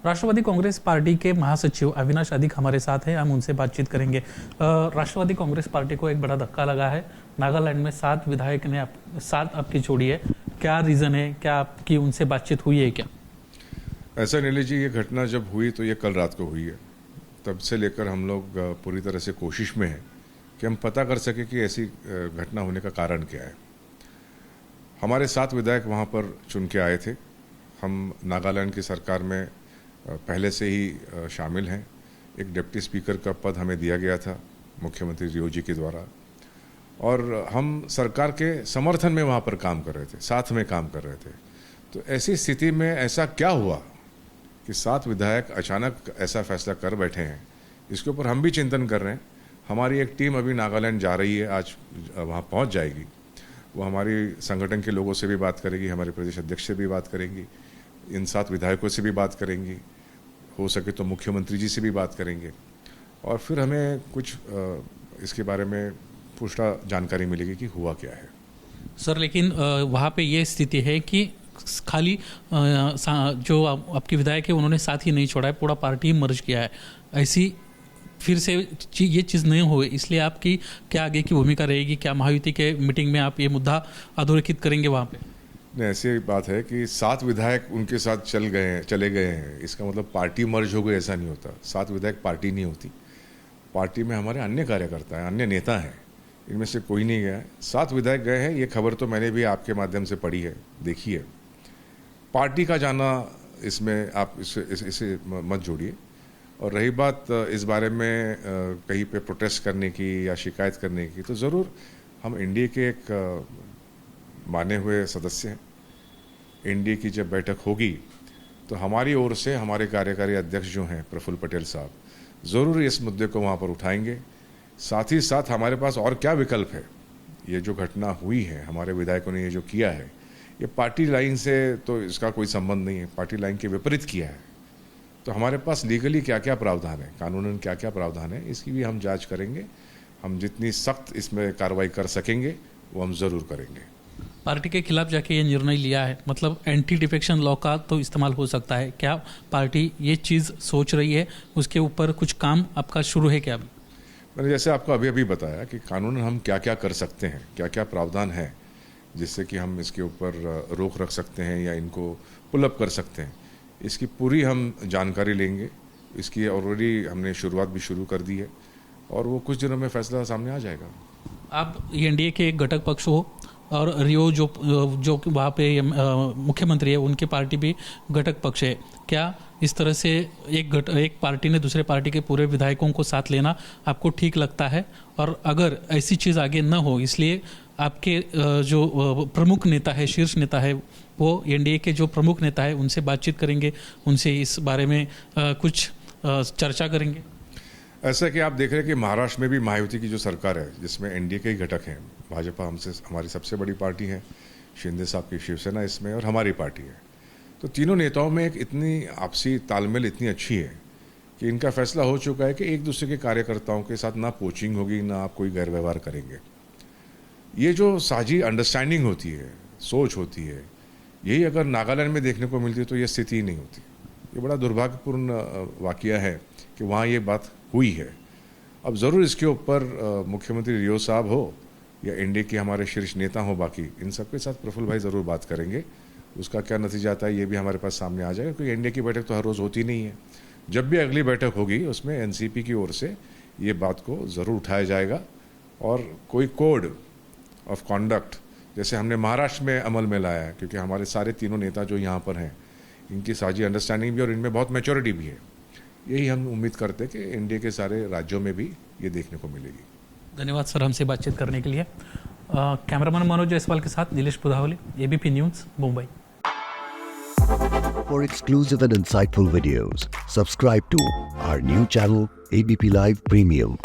राष्ट्रवादी Congress party के महासचिव अविनाश अधिक हमारे साथ हैं, हम उनसे बातचीत करेंगे। राष्ट्रवादी कांग्रेस पार्टी को एक बड़ा धक्का लगा है। नागालैंड में 7 विधायक ने 7 आपकी छोड़ी है, क्या रीजन है? क्या आपकी उनसे बातचीत हुई है क्या? ऐसा नहीं लीजिए, ये घटना जब हुई तो ये कल रात को हुई है। तब से लेकर हम लोग पूरी तरह से कोशिश में हैं कि हम पता कर सके कि ऐसी घटना होने का कारण क्या है। हमारे 7 विधायक वहाँ पर चुन के आए थे। हम नागालैंड की सरकार में पहले से ही शामिल हैं। एक डिप्टी स्पीकर का पद हमें दिया गया था मुख्यमंत्री रियो जी के द्वारा, और हम सरकार के समर्थन में वहाँ पर काम कर रहे थे, साथ में काम कर रहे थे। तो ऐसी स्थिति में ऐसा क्या हुआ कि 7 विधायक अचानक ऐसा फैसला कर बैठे हैं, इसके ऊपर हम भी चिंतन कर रहे हैं। हमारी एक टीम अभी नागालैंड जा रही है, आज वहाँ पहुँच जाएगी। वो हमारी संगठन के लोगों से भी बात करेगी, हमारे प्रदेश अध्यक्ष से भी बात करेंगी, इन 7 विधायकों से भी बात करेंगी, हो सके तो मुख्यमंत्री जी से भी बात करेंगे, और फिर हमें कुछ इसके बारे में पुष्टा जानकारी मिलेगी कि हुआ क्या है। सर, लेकिन वहाँ पे ये स्थिति है कि खाली जो आपके विधायक है उन्होंने साथ ही नहीं छोड़ा है, पूरा पार्टी मर्ज किया है। ऐसी फिर से ये चीज़ नहीं हो, इसलिए आपकी क्या आगे की भूमिका रहेगी? क्या महायुति के मीटिंग में आप ये मुद्दा अधोरेखित करेंगे वहाँ पे? नहीं, ऐसी बात है कि 7 विधायक उनके साथ चले गए हैं, इसका मतलब पार्टी मर्ज हो गई, ऐसा नहीं होता। 7 विधायक पार्टी नहीं होती। पार्टी में हमारे अन्य कार्यकर्ता हैं, अन्य नेता हैं, इनमें से कोई नहीं गया है। 7 विधायक गए हैं, ये खबर तो मैंने भी आपके माध्यम से पढ़ी है, देखी है। पार्टी का जाना इसमें आप इसे मत जोड़िए। और रही बात इस बारे में कहीं पे प्रोटेस्ट करने की या शिकायत करने की, तो ज़रूर हम एनडीए के एक माने हुए सदस्य हैं। एनडीए की जब बैठक होगी तो हमारी ओर से हमारे कार्यकारी अध्यक्ष जो हैं प्रफुल्ल पटेल साहब, ज़रूर इस मुद्दे को वहाँ पर उठाएंगे। साथ ही साथ हमारे पास और क्या विकल्प है? ये जो घटना हुई है, हमारे विधायकों ने ये जो किया है, ये पार्टी लाइन से तो इसका कोई संबंध नहीं है, पार्टी लाइन के विपरीत किया है। तो हमारे पास लीगली क्या क्या प्रावधान है, कानूनन क्या क्या प्रावधान है, इसकी भी हम जांच करेंगे। हम जितनी सख्त इसमें कार्रवाई कर सकेंगे वो हम ज़रूर करेंगे। पार्टी के खिलाफ जाके ये निर्णय लिया है, मतलब एंटी डिफेक्शन लॉ का तो इस्तेमाल हो सकता है। क्या पार्टी ये चीज़ सोच रही है, उसके ऊपर कुछ काम आपका शुरू है क्या? अभी मैंने जैसे आपको अभी बताया कि कानून हम क्या क्या कर सकते हैं, क्या क्या प्रावधान है जिससे कि हम इसके ऊपर रोक रख सकते हैं या इनको पुल अप कर सकते हैं, इसकी पूरी हम जानकारी लेंगे। इसकी ऑलरेडी हमने शुरुआत भी शुरू कर दी है और वो कुछ दिनों में फैसला सामने आ जाएगा। आप एनडीए के एक घटक पक्ष हो और रियो जो वहाँ पे मुख्यमंत्री है, उनकी पार्टी भी घटक पक्ष है। क्या इस तरह से एक पार्टी ने दूसरे पार्टी के पूरे विधायकों को साथ लेना आपको ठीक लगता है? और अगर ऐसी चीज़ आगे न हो, इसलिए आपके जो प्रमुख नेता है, शीर्ष नेता है, वो एनडीए के जो प्रमुख नेता है उनसे बातचीत करेंगे, उनसे इस बारे में कुछ चर्चा करेंगे? ऐसा कि आप देख रहे हैं कि महाराष्ट्र में भी महायुति की जो सरकार है, जिसमें एनडीए के ही घटक हैं, भाजपा हमारी सबसे बड़ी पार्टी है, शिंदे साहब की शिवसेना इसमें, और हमारी पार्टी है। तो तीनों नेताओं में एक इतनी आपसी तालमेल इतनी अच्छी है कि इनका फैसला हो चुका है कि एक दूसरे के कार्यकर्ताओं के साथ ना पोचिंग होगी, ना आप कोई गैर व्यवहार करेंगे। ये जो साझी अंडरस्टैंडिंग होती है, सोच होती है, यही अगर नागालैंड में देखने को मिलती तो ये स्थिति ही नहीं होती। ये बड़ा दुर्भाग्यपूर्ण वाकया है कि वहाँ ये बात हुई है। अब ज़रूर इसके ऊपर मुख्यमंत्री रियो साहब हो या एनडीए के हमारे शीर्ष नेता हो, बाकी इन सब के साथ प्रफुल्ल भाई ज़रूर बात करेंगे। उसका क्या नतीजा आता है ये भी हमारे पास सामने आ जाएगा, क्योंकि एनडीए की बैठक तो हर रोज़ होती नहीं है। जब भी अगली बैठक होगी उसमें एनसीपी की ओर से ये बात को ज़रूर उठाया जाएगा और कोई कोड ऑफ कॉन्डक्ट जैसे हमने महाराष्ट्र में अमल में लाया है, क्योंकि हमारे सारे तीनों नेता जो यहाँ पर हैं इनकी साझी अंडरस्टैंडिंग भी और इनमें बहुत मैच्योरिटी भी है। यही हम उम्मीद करते हैं कि इंडिया के सारे राज्यों में भी ये देखने को मिलेगी। धन्यवाद सर, हमसे बातचीत करने के लिए। कैमरामैन मनोज जायसवाल के साथ Nilesh Pudhavali, ABP news, Mumbai. For exclusive and insightful videos, subscribe to our new channel ABP Live Premium.